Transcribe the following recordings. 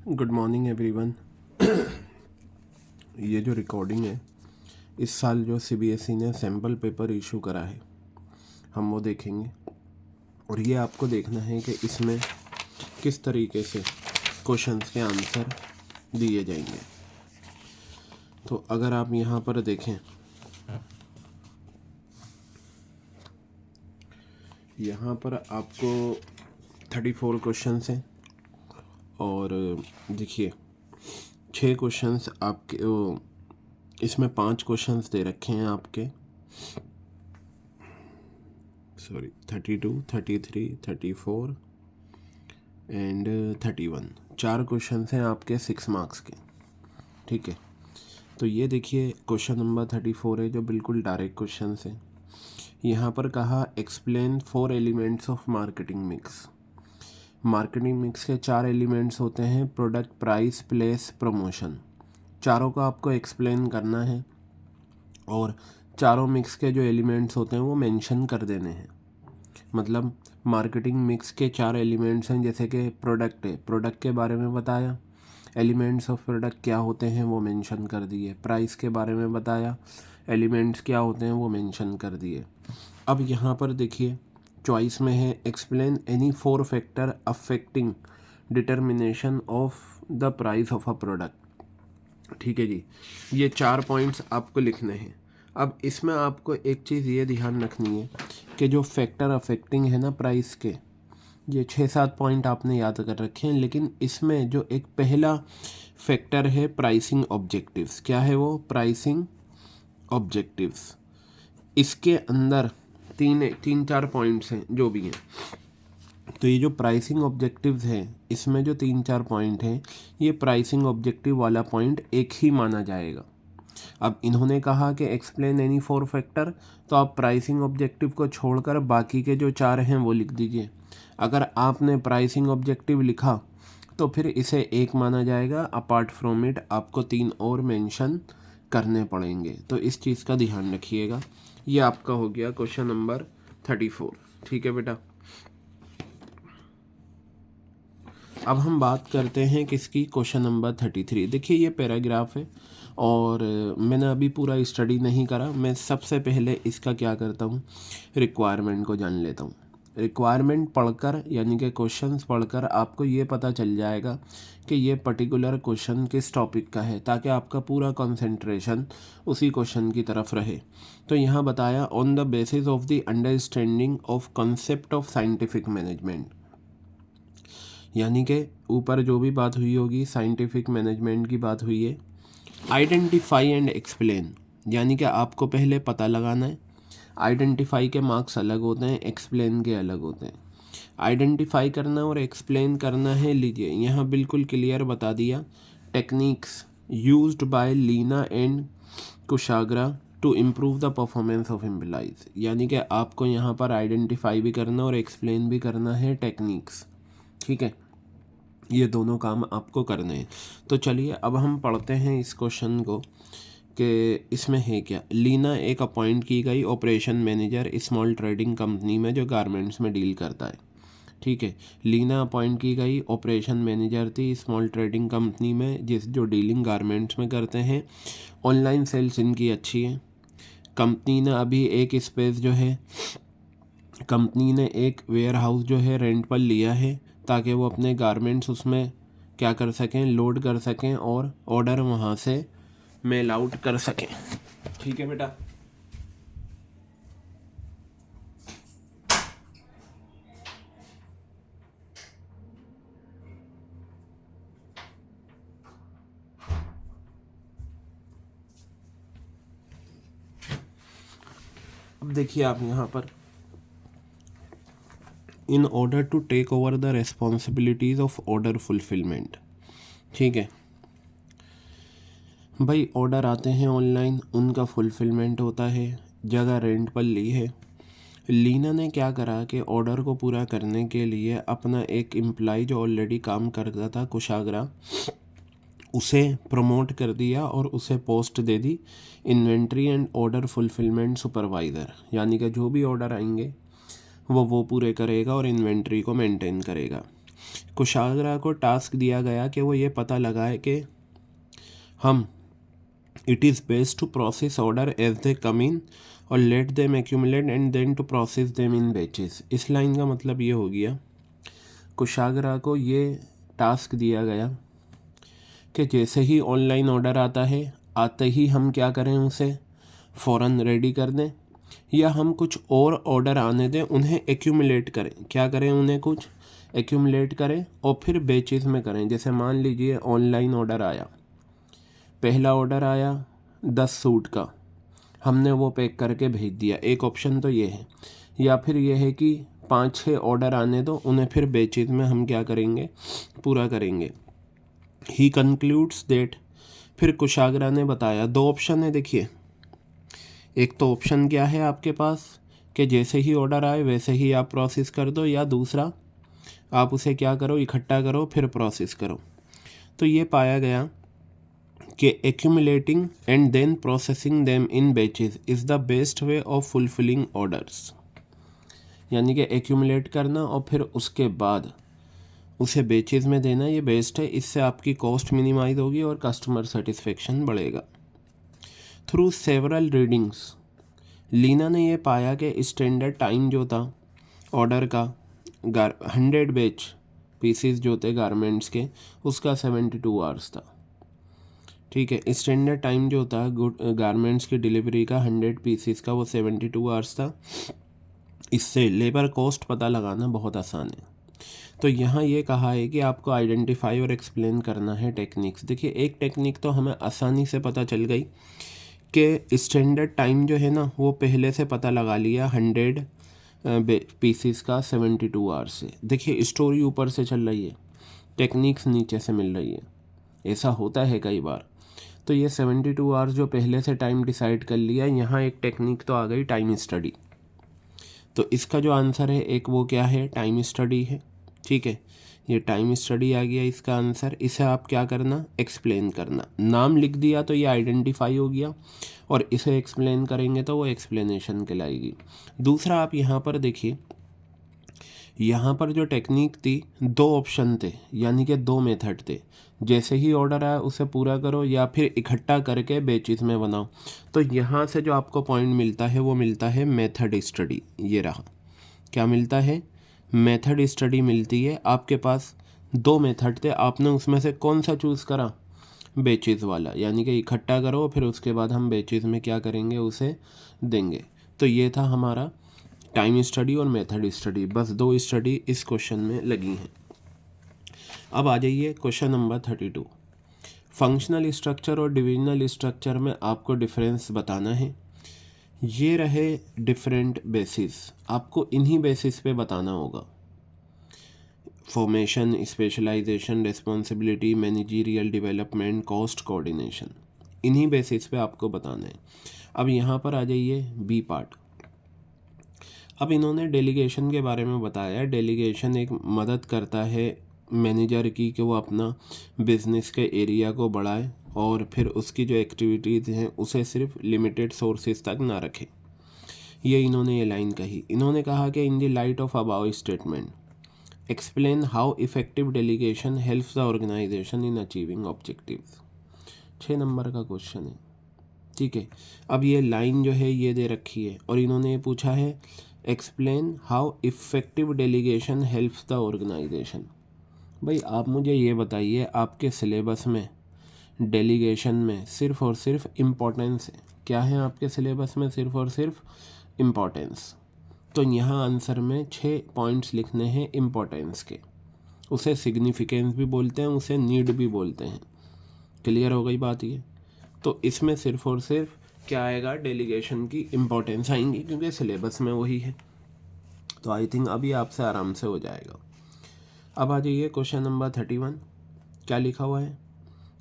Good morning everyone. ये जो recording है, इस साल जो सीबीएसई ने सैम्पल पेपर इशू करा है, हम वो देखेंगे। और ये आपको देखना है कि इसमें किस तरीके से क्वेश्चंस के आंसर दिए जाएंगे। तो अगर आप यहाँ पर देखें, यहाँ पर आपको 34 क्वेश्चंस हैं और देखिए 6 क्वेश्चंस आपके इसमें 5 क्वेश्चंस दे रखे हैं आपके 32, 33, 34 एंड 31। 4 क्वेश्चंस हैं आपके 6 मार्क्स के। ठीक है, तो ये देखिए क्वेश्चन नंबर 34 है जो बिल्कुल डायरेक्ट क्वेश्चन है। यहाँ पर कहा explain 4 elements of marketing mix. Marketing mix के 4 एलिमेंट्स होते हैं: प्रोडक्ट, प्राइस, प्लेस, प्रमोशन। चारों का आपको एक्सप्लेन करना है और चारों मिक्स के जो एलिमेंट्स होते हैं वो मेंशन कर देने हैं। मतलब मार्केटिंग मिक्स के 4 एलिमेंट्स हैं, जैसे कि प्रोडक्ट है, प्रोडक्ट के बारे में बताया, एलिमेंट्स ऑफ प्रोडक्ट क्या होते हैं वो मेंशन कर दिए। प्राइस के बारे में बताया, एलिमेंट्स क्या होते हैं वो मेंशन कर दिए। अब यहाँ पर देखिए चॉइस में है explain any 4 factor affecting determination of the price of a product. ठीक है जी, ये 4 पॉइंट्स आपको लिखने हैं। अब इसमें आपको एक चीज़ ये ध्यान रखनी है कि जो फैक्टर अफेक्टिंग है ना प्राइस के, ये 6-7 पॉइंट आपने याद कर रखे हैं, लेकिन इसमें जो एक पहला फैक्टर है प्राइसिंग ऑब्जेक्टिव्स, क्या है वो? Pricing objectives. इसके अंदर 3-4 पॉइंट्स हैं जो भी हैं। तो ये जो प्राइसिंग ऑब्जेक्टिव्स हैं, इसमें जो 3-4 पॉइंट हैं, ये प्राइसिंग ऑब्जेक्टिव वाला पॉइंट एक ही माना जाएगा। अब इन्होंने कहा कि एक्सप्लेन एनी 4 फैक्टर, तो आप प्राइसिंग ऑब्जेक्टिव को छोड़कर बाकी के जो 4 हैं वो लिख दीजिए। अगर आपने प्राइसिंग ऑब्जेक्टिव लिखा तो फिर इसे एक माना जाएगा, अपार्ट फ्रॉम इट आपको 3 और मेंशन करने पड़ेंगे। तो इस चीज़ का ध्यान रखिएगा। ये आपका हो गया क्वेश्चन नंबर 34। ठीक है बेटा, अब हम बात करते हैं किसकी? Question number 33। देखिए ये पैराग्राफ है और मैंने अभी पूरा स्टडी नहीं करा। मैं सबसे पहले इसका क्या करता हूँ, रिक्वायरमेंट को जान लेता हूँ। रिक्वायरमेंट पढ़कर यानी कि क्वेश्चंस पढ़कर आपको ये पता चल जाएगा कि ये पर्टिकुलर क्वेश्चन किस टॉपिक का है, ताकि आपका पूरा कंसंट्रेशन उसी क्वेश्चन की तरफ रहे। तो यहाँ बताया on the basis of the understanding of concept of scientific management, यानी कि ऊपर जो भी बात हुई होगी साइंटिफिक मैनेजमेंट की बात हुई है। आइडेंटिफाई एंड एक्सप्लेन, यानी कि आपको पहले पता लगाना है। आइडेंटिफाई के मार्क्स अलग होते हैं, एक्सप्लेन के अलग होते हैं। आइडेंटिफाई करना और एक्सप्लेन करना है, लीजिए यहाँ बिल्कुल क्लियर बता दिया। Techniques used by Leena and Kushagra to improve the performance of employees, यानी कि आपको यहाँ पर आइडेंटिफाई भी करना और एक्सप्लेन भी करना है टेक्निक्स। ठीक है, ये दोनों काम आपको करने हैं। तो चलिए अब हम पढ़ते हैं इस क्वेश्चन को कि इसमें है क्या। लीना एक अपॉइंट की गई operation manager small trading company में जो गारमेंट्स में डील करता है। ठीक है, लीना अपॉइंट की गई ऑपरेशन मैनेजर थी स्मॉल ट्रेडिंग कंपनी में जो डीलिंग गारमेंट्स में करते हैं। ऑनलाइन सेल्स इनकी अच्छी है। कंपनी ने अभी एक स्पेस जो है, कंपनी ने एक वेयर हाउस जो है रेंट पर लिया है, ताकि वो अपने गारमेंट्स उसमें क्या कर सकें, लोड कर सकें और ऑर्डर वहाँ से मेल आउट कर सकें। ठीक है बेटा, अब देखिए आप यहाँ पर in order to take over the responsibilities of order fulfilment. ठीक है भाई, ऑर्डर आते हैं ऑनलाइन, उनका फुलफिलमेंट होता है, जगह रेंट पर ली है। लीना ने क्या करा कि ऑर्डर को पूरा करने के लिए अपना एक एम्प्लॉय जो ऑलरेडी काम करता था कुशाग्रा, उसे प्रमोट कर दिया और उसे post they the inventory and order fulfilment supervisor, यानी कि जो भी ऑर्डर आएंगे वो पूरे करेगा और इन्वेंट्री को मेंटेन करेगा। कुशाग्रा को टास्क दिया गया कि वो ये पता लगाए कि हम it is best to process order as they come in और let them accumulate and then to process them in batches. इस लाइन का मतलब ये हो गया, कुशाग्रा को ये टास्क दिया गया कि जैसे ही ऑनलाइन ऑर्डर आता है, आते ही हम क्या करें, उसे फ़ौरन रेडी कर दें, या हम कुछ और ऑर्डर आने दें, उन्हें एक्यूमुलेट करें। क्या करें, उन्हें कुछ एक्यूमुलेट करें और फिर बैचेस में करें। जैसे मान लीजिए ऑनलाइन ऑर्डर आया, पहला ऑर्डर आया 10 सूट का, हमने वो पैक करके भेज दिया, एक ऑप्शन तो ये है। या फिर ये है कि 5-6 ऑर्डर आने दो, उन्हें फिर बैचेस में हम क्या करेंगे, पूरा करेंगे। ही कंक्लूड्स दैट, फिर कुशाग्रा ने बताया, 2 ऑप्शन है देखिए। एक तो ऑप्शन क्या है आपके पास कि जैसे ही ऑर्डर आए वैसे ही आप प्रोसेस कर दो, या दूसरा आप उसे क्या करो, इकट्ठा करो फिर प्रोसेस करो। तो ये पाया गया कि accumulating and then processing them in batches is the best way of fulfilling orders. यानी कि एक्यूमुलेट करना और फिर उसके बाद उसे बैचेस में देना, ये बेस्ट है। इससे आपकी कॉस्ट मिनिमाइज होगी और कस्टमर सेटिस्फेक्शन बढ़ेगा। थ्रू सेवरल रीडिंग्स, लीना ने ये पाया कि स्टैंडर्ड टाइम जो था ऑर्डर का 100 बैच पीसीस जो थे गारमेंट्स के, उसका 72 आवर्स था। ठीक है, स्टैंडर्ड टाइम जो था गारमेंट्स की डिलीवरी का 100 पीसीस का, वो 72 आवर्स था। इससे लेबर कॉस्ट पता लगाना बहुत आसान है। तो यहाँ ये कहा है कि आपको आइडेंटिफाई और एक्सप्लेन करना है टेक्निक्स। देखिए, एक टेक्निक तो हमें आसानी से पता चल गई कि स्टैंडर्ड टाइम जो है ना, वो पहले से पता लगा लिया 100 पीसीस का 72 आवर्स से। देखिए, स्टोरी ऊपर से चल रही है, टेक्निक्स नीचे से मिल रही है, ऐसा होता है कई बार। तो ये 72 आवर्स जो पहले से टाइम डिसाइड कर लिया, यहाँ एक टेक्निक तो आ गई, टाइम स्टडी। तो इसका जो आंसर है एक, वो क्या है, टाइम स्टडी है। ठीक है, ये टाइम स्टडी आ गया इसका आंसर। इसे आप क्या करना, एक्सप्लेन करना। नाम लिख दिया तो ये आइडेंटिफाई हो गया, और इसे एक्सप्लेन करेंगे तो वो एक्सप्लेनेशन कहलाएगी। दूसरा, आप यहाँ पर देखिए, यहाँ पर जो टेक्निक थी, 2 ऑप्शन थे, यानी कि 2 मेथड थे। जैसे ही ऑर्डर आया उसे पूरा करो, या फिर इकट्ठा करके बैचेस में बनाओ। तो यहाँ से जो आपको पॉइंट मिलता है वो मिलता है मेथड स्टडी। ये रहा, क्या मिलता है, मेथड स्टडी मिलती है। आपके पास 2 मेथड थे, आपने उसमें से कौन सा चूज़ करा, बैचेस वाला, यानी कि इकट्ठा करो फिर उसके बाद हम बैचेस में क्या करेंगे, उसे देंगे। तो ये था हमारा टाइम स्टडी और मेथड स्टडी, बस 2 स्टडी इस क्वेश्चन में लगी हैं। अब आ जाइए क्वेश्चन नंबर 32। फंक्शनल स्ट्रक्चर और डिविजनल स्ट्रक्चर में आपको डिफरेंस बताना है। ये रहे डिफरेंट बेसिस, आपको इन्हीं बेसिस पे बताना होगा। Formation, specialisation, responsibility, managerial development, cost coordination, इन्हीं बेसिस पे आपको बताना है। अब यहाँ पर आ जाइए बी पार्ट। अब इन्होंने डेलीगेशन के बारे में बताया। डेलीगेशन एक मदद करता है मैनेजर की कि वो अपना बिजनेस के एरिया को बढ़ाए और फिर उसकी जो एक्टिविटीज़ हैं उसे सिर्फ लिमिटेड सोर्सेज तक ना रखे। ये इन्होंने ये लाइन कही। इन्होंने कहा कि in the light of above statement explain how effective delegation helps the organisation in achieving objectives. 6 number का क्वेश्चन है। ठीक है, अब ये लाइन जो है ये दे रखी है और इन्होंने ये पूछा है explain how effective delegation helps the organisation. भाई आप मुझे ये बताइए, आपके सिलेबस में डेलीगेशन में सिर्फ़ और सिर्फ इम्पोर्टेंस है। क्या है आपके सिलेबस में, सिर्फ़ और सिर्फ इम्पोर्टेंस। तो यहाँ आंसर में 6 पॉइंट्स लिखने हैं इम्पोर्टेंस के। उसे सिग्निफिकेंस भी बोलते हैं, उसे नीड भी बोलते हैं। क्लियर हो गई बात ये। तो इसमें सिर्फ़ और सिर्फ क्या आएगा, डेलीगेशन की इम्पोर्टेंस आएंगी, क्योंकि सिलेबस में वही है। तो आई थिंक अभी आपसे आराम से हो जाएगा। अब आ जाइए क्वेश्चन नंबर 31। क्या लिखा हुआ है,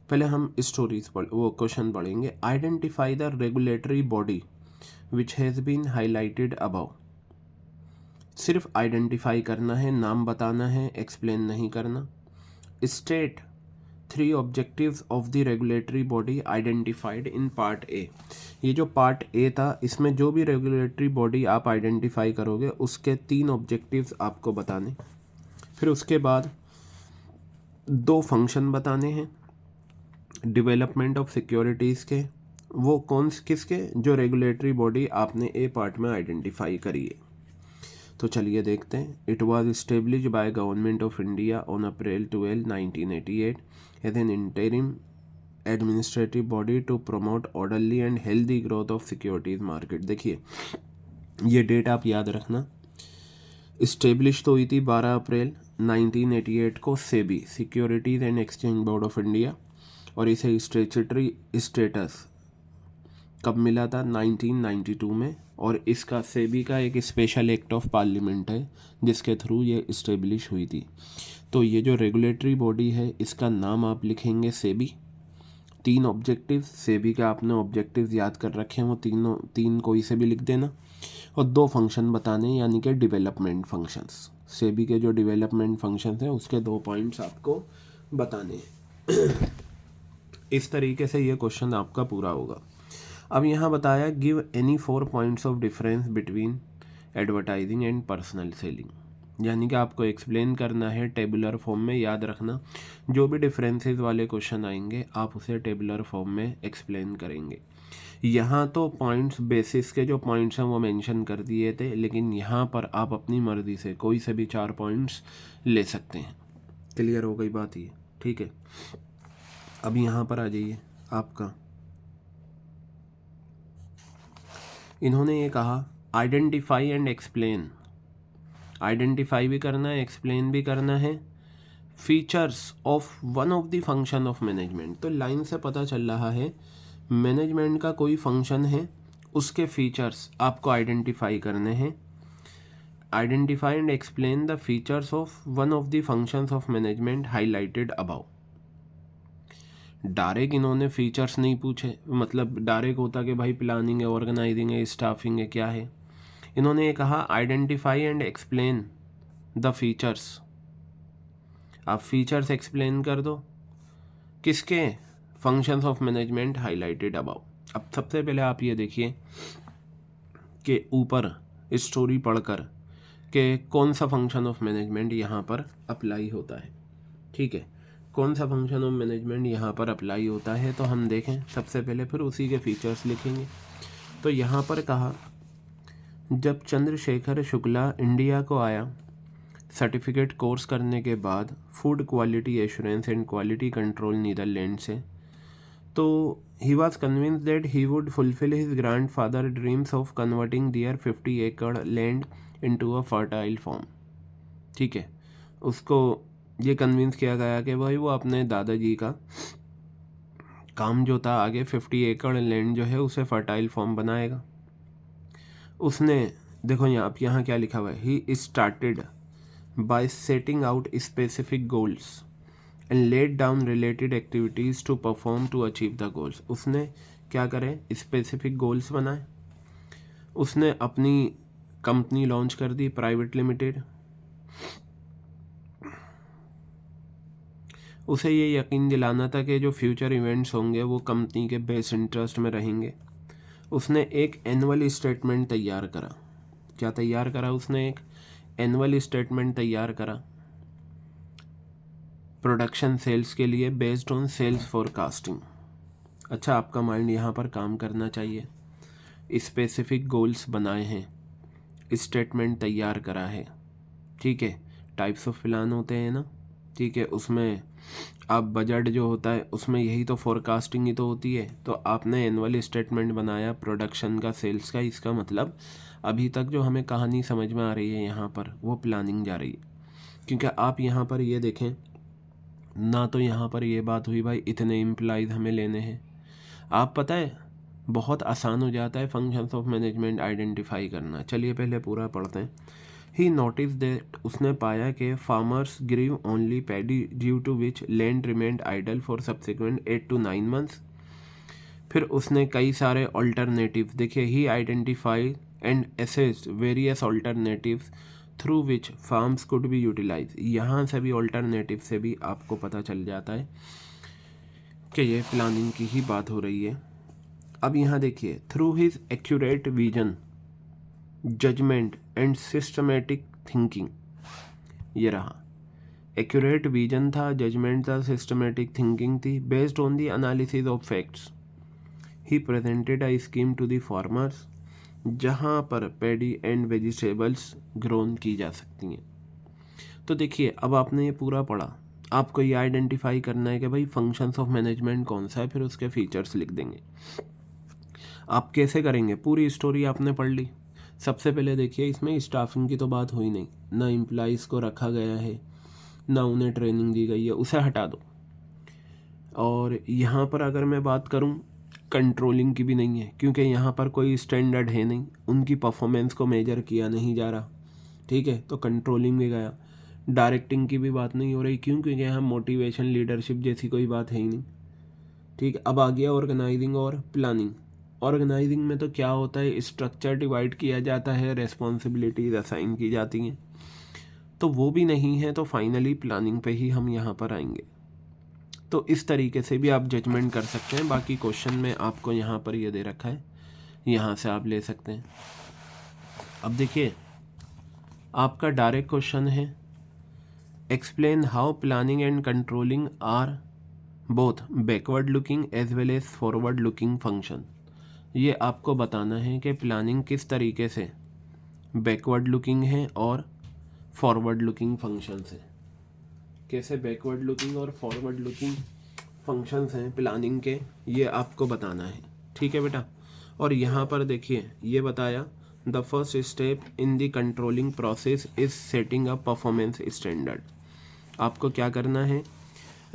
पहले हम स्टोरीज वो क्वेश्चन पढ़ेंगे। Identify the regulatory body which has been highlighted above. सिर्फ आइडेंटिफाई करना है, नाम बताना है, एक्सप्लेन नहीं करना। State 3 objectives of the regulatory body identified in part A. ये जो पार्ट ए था, इसमें जो भी रेगुलेटरी बॉडी आप आइडेंटिफाई करोगे उसके 3 ऑब्जेक्टिव्स आपको बताने। फिर उसके बाद दो फंक्शन बताने हैं डेवलपमेंट ऑफ सिक्योरिटीज़ के, वो कौन किसके, जो रेगुलेटरी बॉडी आपने ए पार्ट में आइडेंटिफाई करी है। तो चलिए देखते हैं। It was establish by government of India on April 12, 1988 as an interim administrative body to promote orderly and healthy growth of securities market. देखिए ये डेट आप याद रखना। इस्टेब्लिश तो हुई थी 12 अप्रैल 1988 को SEBI, securities and exchange board of India, और इसे स्टैट्यूटरी स्टेटस कब मिला था, 1992 में। और इसका सेबी का एक स्पेशल एक्ट ऑफ पार्लियामेंट है जिसके थ्रू ये इस्टेब्लिश हुई थी। तो ये जो रेगुलेटरी बॉडी है इसका नाम आप लिखेंगे सेबी। 3 ऑब्जेक्टिव सेबी का आपने ऑब्जेक्टिव्स याद कर रखे हैं, वो तीन कोई से भी लिख देना। और 2 फंक्शन बताने यानी कि डेवलपमेंट फंक्शंस, सेबी के जो डेवलपमेंट फंक्शंस हैं उसके 2 पॉइंट्स आपको बताने हैं। इस तरीके से ये क्वेश्चन आपका पूरा होगा। अब यहाँ बताया give any 4 points of difference between advertising and personal selling, यानी कि आपको एक्सप्लेन करना है टेबुलर फॉर्म में। याद रखना जो भी डिफरेंसेस वाले क्वेश्चन आएंगे आप उसे टेबुलर फॉर्म में एक्सप्लेन करेंगे। यहाँ तो पॉइंट्स बेसिस के जो पॉइंट्स हैं वो मेंशन कर दिए थे, लेकिन यहाँ पर आप अपनी मर्ज़ी से कोई से भी 4 पॉइंट्स ले सकते हैं। क्लियर हो गई बात ये, ठीक है। अब यहाँ पर आ जाइए आपका, इन्होंने ये कहा आइडेंटिफाई एंड एक्सप्लेन। आइडेंटिफाई भी करना है, एक्सप्लेन भी करना है features of one of the function of management. तो लाइन से पता चल रहा है मैनेजमेंट का कोई फंक्शन है, उसके फीचर्स आपको आइडेंटिफाई करने हैं। Identify and explain the features of one of the functions of management highlighted above. Direct इन्होंने फीचर्स नहीं पूछे, मतलब डायरेक्ट होता कि भाई प्लानिंग है, ऑर्गेनाइजिंग है, स्टाफिंग है, क्या है। इन्होंने ये कहा identify and explain the features. आप फीचर्स एक्सप्लेन कर दो किसके, functions of management highlighted above. अब सबसे पहले आप ये देखिए कि ऊपर स्टोरी पढ़कर कि कौन सा फंक्शन ऑफ मैनेजमेंट यहाँ पर अप्लाई होता है, ठीक है। कौन सा फंक्शन ऑफ मैनेजमेंट यहाँ पर अप्लाई होता है तो हम देखें सबसे पहले, फिर उसी के फीचर्स लिखेंगे। तो यहाँ पर कहा जब चंद्रशेखर शुक्ला इंडिया को आया सर्टिफिकेट कोर्स करने के बाद food quality assurance and quality control Netherlands से, तो ही was convince that he would fulfil his grandfather dreams of converting their 50 acre land into a fertile form. ठीक है, उसको ये कन्विंस किया गया कि भाई वो अपने दादाजी का काम जो था आगे 50 एकड़ लैंड जो है उसे फर्टाइल फॉर्म बनाएगा। उसने देखो यहाँ क्या लिखा हुआ है, he started by setting out specific goals and laid down related activities to perform to achieve the goals. उसने क्या करे, स्पेसिफिक गोल्स बनाए। उसने अपनी कंपनी लॉन्च कर दी प्राइवेट लिमिटेड। उसे ये यकीन दिलाना था कि जो फ्यूचर इवेंट्स होंगे वो कंपनी के बेस्ट इंटरेस्ट में रहेंगे। उसने एक एनुअल स्टेटमेंट तैयार करा। क्या तैयार करा उसने, एक एनुअल स्टेटमेंट तैयार करा प्रोडक्शन सेल्स के लिए बेस्ड ऑन सेल्स फोरकास्टिंग। अच्छा, आपका माइंड यहाँ पर काम करना चाहिए। स्पेसिफिक गोल्स बनाए हैं, स्टेटमेंट तैयार करा है, ठीक है। टाइप्स ऑफ प्लान होते हैं ना, ठीक है। उसमें आप बजट जो होता है उसमें यही तो फोरकास्टिंग ही तो होती है। तो आपने एनुअल स्टेटमेंट बनाया प्रोडक्शन का, सेल्स का। इसका मतलब अभी तक जो हमें कहानी समझ में आ रही है यहाँ पर वो प्लानिंग जा रही है। क्योंकि आप यहाँ पर ये देखें ना, तो यहाँ पर ये बात हुई भाई इतने एम्प्लॉइज़ हमें लेने हैं। आप पता है बहुत आसान हो जाता है फंक्शंस ऑफ मैनेजमेंट आइडेंटिफाई करना। चलिए पहले पूरा पढ़ते हैं। ही नोटिस दैट, उसने पाया कि farmers grew only paddy due to which land remained idle for subsequent 8 to 9 months। फिर उसने कई सारे ऑल्टरनेटिव देखिए, he identify and assessed various alternatives through which farms could be utilise. यहाँ से भी ऑल्टरनेटिव से भी आपको पता चल जाता है कि ये प्लानिंग की ही बात हो रही है। अब यहाँ देखिए, through his accurate vision, judgement and systematic thinking, ये रहा एक्यूरेट विजन था, जजमेंट था, सिस्टमेटिक थिंकिंग थी, based on the analysis of facts he presented a scheme to the farmers जहाँ पर पैडी एंड वेजिटेबल्स ग्रोन की जा सकती हैं। तो देखिए अब आपने ये पूरा पढ़ा, आपको ये आइडेंटिफाई करना है कि भाई फंक्शंस ऑफ मैनेजमेंट कौन सा है, फिर उसके फीचर्स लिख देंगे। आप कैसे करेंगे, पूरी स्टोरी आपने पढ़ ली। सबसे पहले देखिए इसमें स्टाफिंग की तो बात हुई नहीं, ना एम्प्लॉइज़ को रखा गया है, ना उन्हें ट्रेनिंग दी गई है, उसे हटा दो। और यहाँ पर अगर मैं बात करूँ कंट्रोलिंग की भी नहीं है, क्योंकि यहाँ पर कोई स्टैंडर्ड है नहीं, उनकी परफॉर्मेंस को मेजर किया नहीं जा रहा, ठीक है, तो कंट्रोलिंग में गया। डायरेक्टिंग की भी बात नहीं हो रही, क्यों, क्योंकि यहाँ मोटिवेशन लीडरशिप जैसी कोई बात है ही नहीं, ठीक है। अब आ गया ऑर्गेनाइजिंग और प्लानिंग। ऑर्गेनाइजिंग में तो क्या होता है, स्ट्रक्चर डिवाइड किया जाता है, रेस्पॉन्सिबिलिटीज असाइन की जाती हैं, तो वो भी नहीं है, तो फाइनली प्लानिंग पे ही हम यहाँ पर आएंगे। तो इस तरीके से भी आप जजमेंट कर सकते हैं। बाकी क्वेश्चन में आपको यहाँ पर ये दे रखा है, यहाँ से आप ले सकते हैं। अब देखिए आपका डायरेक्ट क्वेश्चन है, explain how planning and controlling are both backward looking as well as forward looking function. ये आपको बताना है कि प्लानिंग किस तरीके से बैकवर्ड लुकिंग है और फॉरवर्ड लुकिंग फंक्शंस है। कैसे बैकवर्ड लुकिंग और फॉरवर्ड लुकिंग फंक्शंस हैं प्लानिंग के, ये आपको बताना है, ठीक है बेटा। और यहाँ पर देखिए ये बताया, the first step in the controlling process is setting a performance standard. आपको क्या करना है,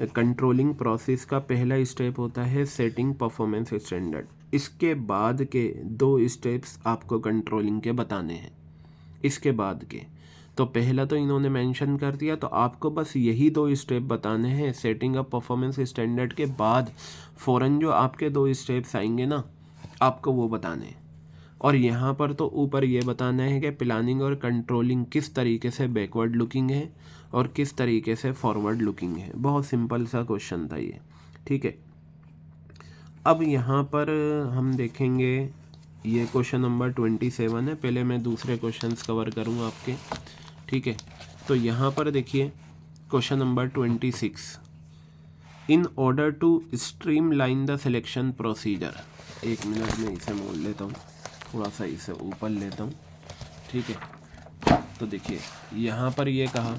कंट्रोलिंग प्रोसेस का पहला स्टेप होता है सेटिंग परफॉर्मेंस स्टैंडर्ड। इसके बाद के 2 स्टेप्स आपको कंट्रोलिंग के बताने हैं, इसके बाद के। तो पहला तो इन्होंने मेंशन कर दिया, तो आपको बस यही 2 स्टेप बताने हैं। सेटिंग अप परफॉर्मेंस स्टैंडर्ड के बाद फ़ौरन जो आपके 2 स्टेप्स आएंगे ना, आपको वो बताने हैं। और यहाँ पर तो ऊपर ये बताना है कि प्लानिंग और कंट्रोलिंग किस तरीके से बैकवर्ड लुकिंग है और किस तरीके से फॉरवर्ड लुकिंग है। बहुत सिंपल सा क्वेश्चन था ये, ठीक है। अब यहाँ पर हम देखेंगे, ये क्वेश्चन नंबर 27 है। पहले मैं दूसरे क्वेश्चंस कवर करूँगा आपके, ठीक है। तो यहाँ पर देखिए question number 26, in order to streamline the selection procedure. 1 minute में इसे मोड़ लेता हूँ, थोड़ा सा इसे ऊपर लेता हूँ, ठीक है। तो देखिए यहाँ पर ये कहा,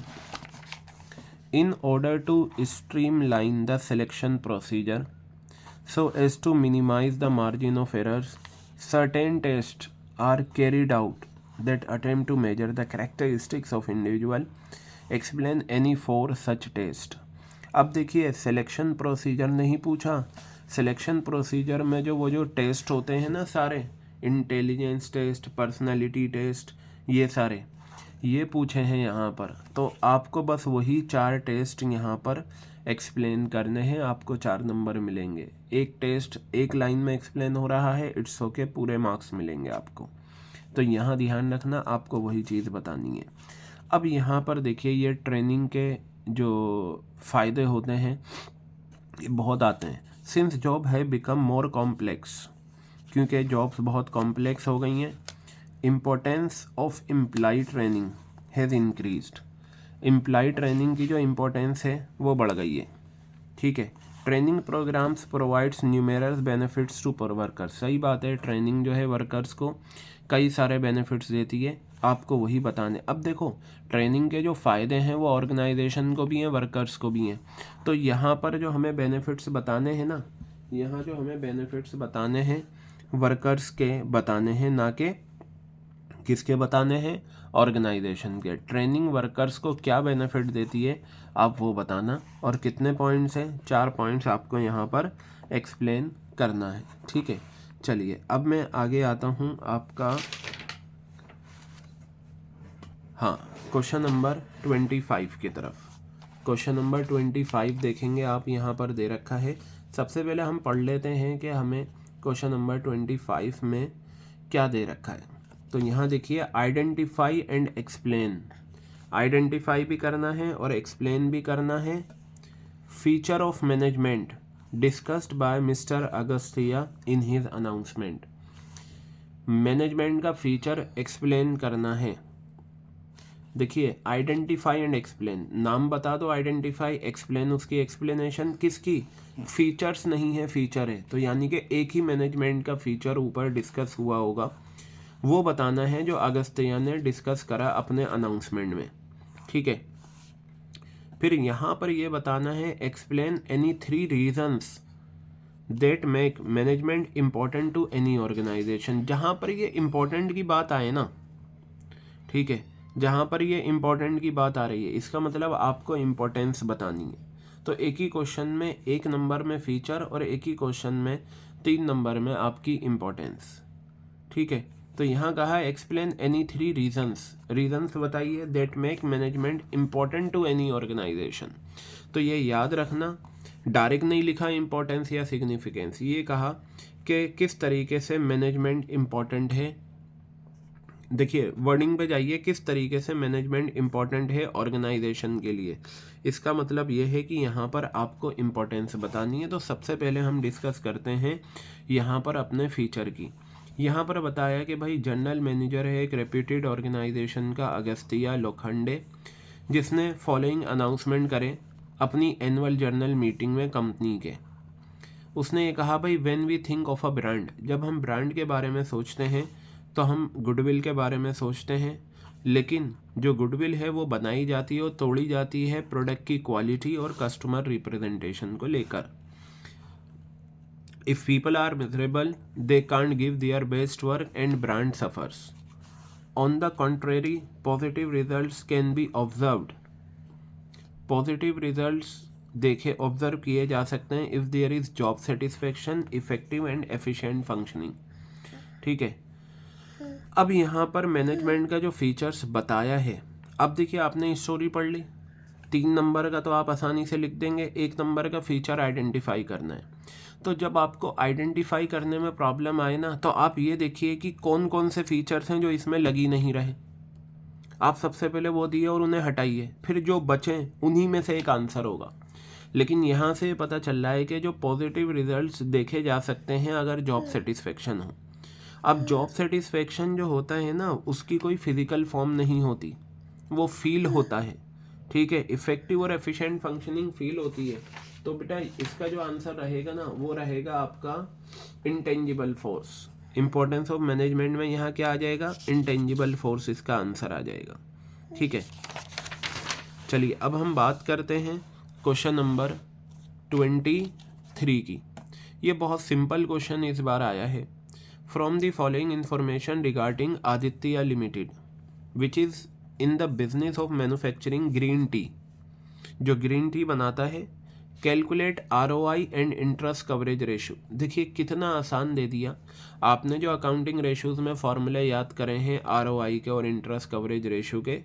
in order to streamline the selection procedure so as to minimize the margin of errors, certain tests are carried out that attempt to measure the characteristics of individual. Explain any 4 such test. अब देखिए selection procedure नहीं पूछा, selection procedure में जो test होते हैं ना सारे, इंटेलिजेंस टेस्ट, पर्सनालिटी टेस्ट, ये सारे ये पूछे हैं यहाँ पर। तो आपको बस वही 4 टेस्ट यहाँ पर एक्सप्लेन करने हैं, आपको 4 नंबर मिलेंगे। एक टेस्ट 1 लाइन में एक्सप्लेन हो रहा है, इट्स ओके, पूरे मार्क्स मिलेंगे आपको। तो यहाँ ध्यान रखना, आपको वही चीज़ बतानी है। अब यहाँ पर देखिए ये ट्रेनिंग के जो फ़ायदे होते हैं ये बहुत आते हैं। Since job has become more complex, क्योंकि जॉब्स बहुत कॉम्प्लेक्स हो गई हैं, importance of employee training has increased. Employee training की जो इम्पोर्टेंस है वो बढ़ गई है, ठीक है। Training programmes provides numerous benefits to per workers. सही बात है, ट्रेनिंग जो है वर्कर्स को कई सारे बेनिफिट्स देती है, आपको वही बताने। अब देखो ट्रेनिंग के जो फ़ायदे हैं वो ऑर्गेनाइजेशन को भी हैं, वर्कर्स को भी हैं। तो यहाँ पर जो हमें बेनिफिट्स बताने हैं ना, यहाँ जो हमें बेनिफिट्स बताने हैं वर्कर्स के बताने हैं, ना कि किसके बताने हैं, ऑर्गेनाइजेशन के। ट्रेनिंग वर्कर्स को क्या बेनिफिट देती है आप वो बताना, और कितने पॉइंट्स हैं, 4 पॉइंट्स आपको यहाँ पर एक्सप्लेन करना है, ठीक है। चलिए अब मैं आगे आता हूँ आपका, हाँ, क्वेश्चन नंबर 25 की तरफ। क्वेश्चन नंबर 25 देखेंगे आप, यहाँ पर दे रखा है। सबसे पहले हम पढ़ लेते हैं कि हमें क्वेश्चन नंबर 25 में क्या दे रखा है। तो यहाँ देखिए, आइडेंटिफाई एंड एक्सप्लेन। आइडेंटिफाई भी करना है और एक्सप्लेन भी करना है। Feature of management discussed by mister Agastya in his announcement. Management का फीचर एक्सप्लेन करना है देखिए आइडेंटिफाई एंड एक्सप्लेन, नाम बता दो आइडेंटिफाई, एक्सप्लेन उसकी एक्सप्लेनेशन, किसकी, फीचर्स नहीं है फीचर है, तो यानी कि एक ही मैनेजमेंट का फीचर ऊपर डिस्कस हुआ होगा वो बताना है जो अगस्त्या ने डिस्कस करा अपने अनाउंसमेंट में, ठीक है। फिर यहाँ पर ये बताना है explain any 3 reasons that make management important to any organisation. जहाँ पर ये इम्पोर्टेंट की बात आए ना, ठीक है, जहाँ पर ये इम्पोर्टेंट की बात आ रही है इसका मतलब आपको इम्पोर्टेंस बतानी है। तो एक ही क्वेश्चन में 1 नंबर में फीचर और एक ही क्वेश्चन में 3 नंबर में आपकी इम्पोर्टेंस, ठीक है। तो यहाँ कहा एक्सप्लेन एनी 3 रीजंस बताइए that make management important to any organisation. तो ये याद रखना, डायरेक्ट नहीं लिखा इम्पोर्टेंस या सिग्निफिकेंस, ये कहा कि किस तरीके से मैनेजमेंट इम्पोर्टेंट है। देखिए वर्डिंग पे जाइए, किस तरीके से मैनेजमेंट इम्पोर्टेंट है ऑर्गेनाइजेशन के लिए, इसका मतलब ये है कि यहाँ पर आपको इम्पोर्टेंस बतानी है। तो सबसे पहले हम डिस्कस करते हैं यहाँ पर अपने फीचर की। यहाँ पर बताया कि भाई जनरल मैनेजर है एक रेप्यूटेड ऑर्गेनाइजेशन का अगस्तिया लोखंडे, जिसने फॉलोइंग अनाउंसमेंट करे अपनी एनुअल जर्नल मीटिंग में कंपनी के। उसने ये कहा भाई when we think of a brand, जब हम ब्रांड के बारे में सोचते हैं तो हम गुडविल के बारे में सोचते हैं, लेकिन जो गुडविल है वो बनाई जाती है और तोड़ी जाती है प्रोडक्ट की क्वालिटी और कस्टमर रिप्रेजेंटेशन को लेकर। If people are miserable they can't give their best work and brand suffers. On the contrary positive results can be observed, positive results देखे ऑब्जर्व किए जा सकते हैं if there is job satisfaction, effective and efficient functioning, ठीक है। अब यहाँ पर मैनेजमेंट का जो फीचर्स बताया है, अब देखिए आपने स्टोरी पढ़ ली, 3 नंबर का तो आप आसानी से लिख देंगे, 1 नंबर का फीचर आइडेंटिफाई करना है। तो जब आपको आइडेंटिफाई करने में प्रॉब्लम आए ना, तो आप ये देखिए कि कौन कौन से फीचर्स हैं जो इसमें लगी नहीं रहे, आप सबसे पहले वो दिए और उन्हें हटाइए, फिर जो बचें उन्हीं में से एक आंसर होगा। लेकिन यहाँ से पता चल रहा है कि जो पॉजिटिव रिजल्ट्स देखे जा सकते हैं अगर जॉब सेटिस्फेक्शन हो। अब जॉब सेटिस्फेक्शन जो होता है ना उसकी कोई फिजिकल फॉर्म नहीं होती, वो फील होता है, ठीक है। इफेक्टिव और एफिशिएंट फंक्शनिंग फील होती है। तो बेटा इसका जो आंसर रहेगा ना वो रहेगा आपका intangible force. Importance of management में यहाँ क्या आ जाएगा, इंटेंजिबल फोर्स इसका आंसर आ जाएगा, ठीक है। चलिए अब हम बात करते हैं क्वेश्चन नंबर 23 की। ये बहुत सिंपल क्वेश्चन इस बार आया है। From the following information regarding Aditya limited which is in the business of manufacturing green tea, जो ग्रीन टी बनाता है, calculate ROI and interest coverage ratio. देखिए कितना आसान दे दिया, आपने जो अकाउंटिंग रेशोज़ में फॉर्मूले याद करे हैं ROI के और इंटरेस्ट कवरेज रेशो के,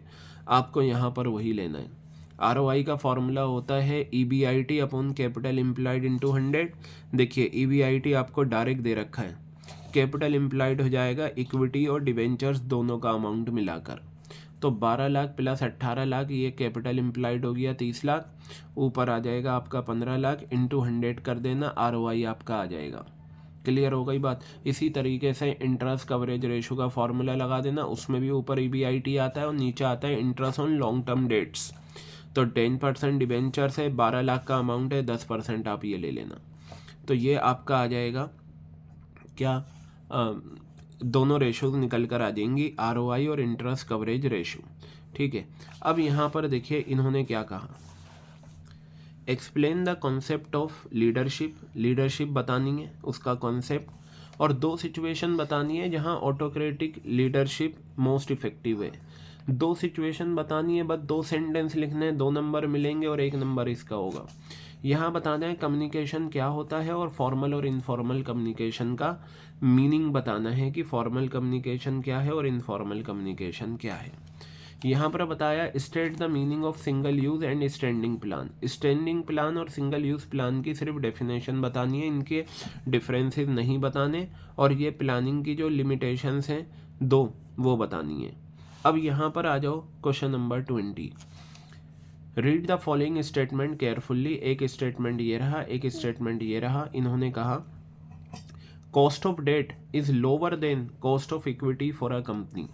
आपको यहाँ पर वही लेना है। ROI का फॉर्मूला होता है EBIT upon capital employed into 100। देखिए EBIT आपको डायरेक्ट दे रखा है, कैपिटल एम्प्लॉयड हो जाएगा इक्विटी और डिवेंचर्स दोनों का अमाउंट मिलाकर, तो 12 लाख प्लस 18 लाख, ये कैपिटल एम्प्लॉयड हो गया 30 लाख, ऊपर आ जाएगा आपका 15 लाख, इंटू 100 कर देना, ROI आपका आ जाएगा। क्लियर हो गई बात। इसी तरीके से इंटरेस्ट कवरेज रेशो का फॉर्मूला लगा देना, उसमें भी ऊपर EBIT आता है और नीचे आता है interest on long term debts. तो 10% डिवेंचर्स है, 12 लाख का अमाउंट है, 10% आप ये ले लेना। तो ये आपका आ जाएगा क्या, दोनों रेशोज निकल कर आ जाएंगी, ROI और इंटरेस्ट कवरेज रेशो, ठीक है। अब यहाँ पर देखिए इन्होंने क्या कहा, explain the concept of leadership, leadership बतानी है उसका कॉन्सेप्ट, और 2 सिचुएशन बतानी है जहाँ ऑटोक्रेटिक लीडरशिप मोस्ट इफेक्टिव है। 2 सिचुएशन बतानी है, बस 2 सेंटेंस लिखने हैं, 2 नंबर मिलेंगे और 1 नंबर इसका होगा। यहाँ बताना है कम्युनिकेशन क्या होता है और फॉर्मल और इनफॉर्मल कम्युनिकेशन का मीनिंग बताना है कि फॉर्मल कम्युनिकेशन क्या है और इनफॉर्मल कम्युनिकेशन क्या है। यहाँ पर बताया state the meaning of single use and standing plan. Standing plan और सिंगल यूज़ प्लान की सिर्फ डेफिनेशन बतानी है, इनके डिफरेंसेस नहीं बताने, और ये प्लानिंग की जो लिमिटेशंस हैं 2 वो बतानी है। अब यहाँ पर आ जाओ question number 20। Read the following statement carefully. एक स्टेटमेंट ये रहा, एक स्टेटमेंट ये रहा। इन्होंने कहा cost of debt is lower than cost of equity for a company.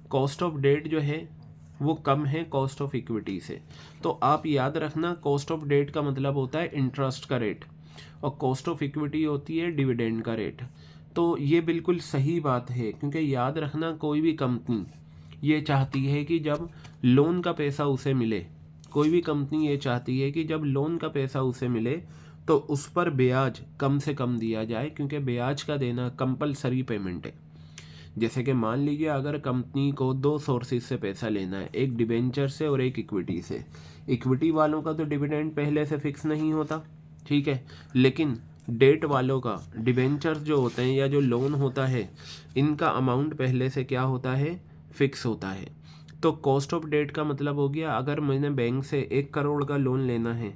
Cost of debt जो है वो कम है कॉस्ट ऑफ इक्विटी से। तो आप याद रखना, कॉस्ट ऑफ डेट का मतलब होता है इंटरेस्ट का रेट और कॉस्ट ऑफ इक्विटी होती है डिविडेंड का रेट। तो ये बिल्कुल सही बात है, क्योंकि याद रखना कोई भी कंपनी ये चाहती है कि जब लोन का पैसा उसे मिले, कोई भी कंपनी ये चाहती है कि जब लोन का पैसा उसे मिले तो उस पर ब्याज कम से कम दिया जाए, क्योंकि ब्याज का देना कंपलसरी पेमेंट है। जैसे कि मान लीजिए अगर कंपनी को 2 सोर्सेज से पैसा लेना है, एक डिबेंचर से और एक इक्विटी से। इक्विटी वालों का तो डिविडेंड पहले से फिक्स नहीं होता, ठीक है, लेकिन डेट वालों का डिबेंचर जो होते हैं या जो लोन होता है, इनका अमाउंट पहले से क्या होता है, फिक्स होता है। तो कॉस्ट ऑफ डेट का मतलब हो गया, अगर मैंने बैंक से 1 करोड़ का लोन लेना है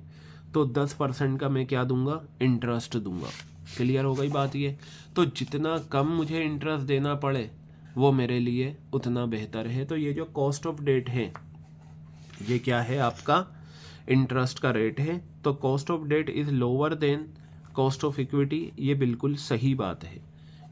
तो 10% का मैं क्या दूंगा, इंटरेस्ट दूंगा। क्लियर हो गई बात ये। तो जितना कम मुझे इंटरेस्ट देना पड़े वो मेरे लिए उतना बेहतर है। तो ये जो कॉस्ट ऑफ डेट है ये क्या है, आपका इंटरेस्ट का रेट है। तो cost of debt is lower than cost of equity, ये बिल्कुल सही बात है,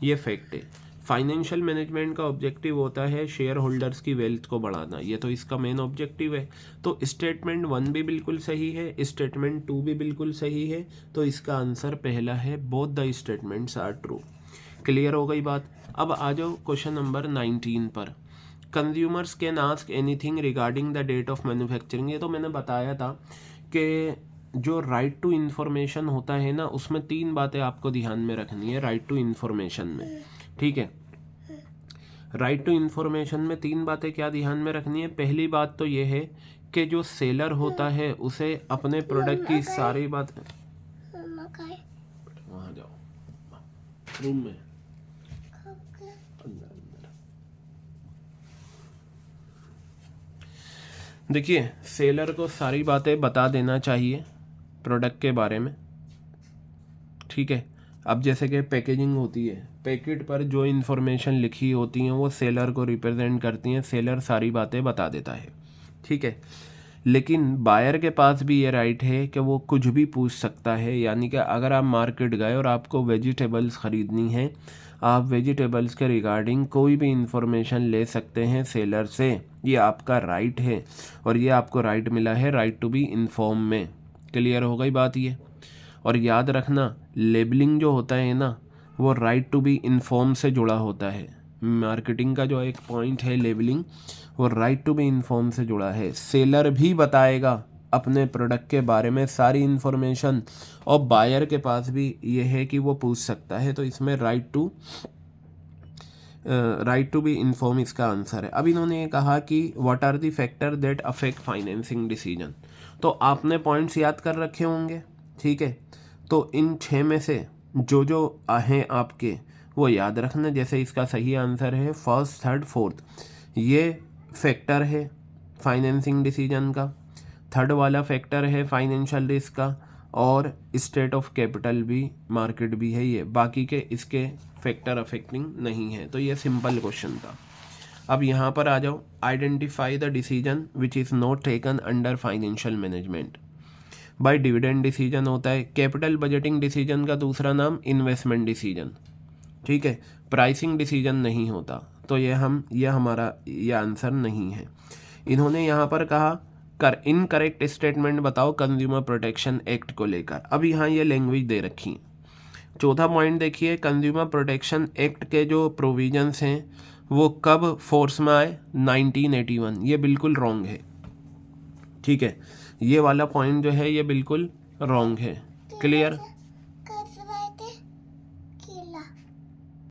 ये फैक्ट है। फाइनेंशियल मैनेजमेंट का ऑब्जेक्टिव होता है शेयर होल्डर्स की वेल्थ को बढ़ाना, ये तो इसका मेन ऑब्जेक्टिव है। तो स्टेटमेंट 1 भी बिल्कुल सही है, स्टेटमेंट 2 भी बिल्कुल सही है। तो इसका आंसर पहला है, both the statements are true. Clear हो गई बात। अब आ जाओ क्वेश्चन नंबर 19 पर। Consumers can ask anything regarding the date of manufacturing. ये तो मैंने बताया था कि जो राइट टू इन्फॉर्मेशन होता है ना, उसमें 3 बातें आपको ध्यान में रखनी है राइट टू इन्फॉर्मेशन में, ठीक है। राइट टू इन्फॉर्मेशन में 3 बातें क्या ध्यान में रखनी है। पहली बात तो ये है कि जो सेलर होता है उसे अपने प्रोडक्ट की सारी बात, वहाँ जाओ रूम में, देखिए सेलर को सारी बातें बता देना चाहिए प्रोडक्ट के बारे में, ठीक है। अब जैसे कि पैकेजिंग होती है, पैकेट पर जो इन्फॉर्मेशन लिखी होती हैं वो सेलर को रिप्रेजेंट करती हैं, सेलर सारी बातें बता देता है, ठीक है। लेकिन बायर के पास भी ये राइट है कि वो कुछ भी पूछ सकता है। यानी कि अगर आप मार्केट गए और आपको वेजिटेबल्स ख़रीदनी है, आप वेजिटेबल्स के रिगार्डिंग कोई भी इंफॉर्मेशन ले सकते हैं सेलर से, ये आपका राइट है और ये आपको राइट मिला है राइट टू बी इन्फॉर्म में। क्लियर हो गई बात ये। और याद रखना लेबलिंग जो होता है ना, वो राइट टू बी इन्फॉर्म से जुड़ा होता है। मार्केटिंग का जो एक पॉइंट है लेबलिंग, वो राइट टू बी इन्फॉर्म से जुड़ा है। सेलर भी बताएगा अपने प्रोडक्ट के बारे में सारी इन्फॉर्मेशन, और बायर के पास भी ये है कि वो पूछ सकता है। तो इसमें राइट टू बी इन्फॉर्म इसका आंसर है। अब इन्होंने ये कहा कि what are the factor that affect financing decision. तो आपने पॉइंट्स याद कर रखे होंगे, ठीक है। तो इन 6 में से जो जो हैं आपके वो याद रखना। जैसे इसका सही आंसर है 1st, 3rd, 4th, ये फैक्टर है फाइनेंसिंग डिसीजन का। 3rd वाला फैक्टर है फाइनेंशियल रिस्क का, और स्टेट ऑफ कैपिटल भी, मार्केट भी है ये। बाकी के इसके फैक्टर अफेक्टिंग नहीं है। तो ये सिंपल क्वेश्चन था। अब यहाँ पर आ जाओ, identify the decision which is not taken under financial management. By dividend decision होता है। कैपिटल बजटिंग डिसीजन का दूसरा नाम इन्वेस्टमेंट डिसीजन, ठीक है। प्राइसिंग डिसीजन नहीं होता। तो ये हमारा ये आंसर नहीं है। इन्होंने यहाँ पर कहा इनकरेक्ट स्टेटमेंट बताओ कंज्यूमर प्रोटेक्शन एक्ट को लेकर। अब यहाँ ये लैंग्वेज दे रखी है। चौथा पॉइंट देखिए, कंज्यूमर प्रोटेक्शन एक्ट के जो प्रोविजंस हैं वो कब फोर्स में आए, 1981। ये बिल्कुल रॉन्ग है, ठीक है। ये वाला पॉइंट जो है ये बिल्कुल रॉन्ग है। क्लियर।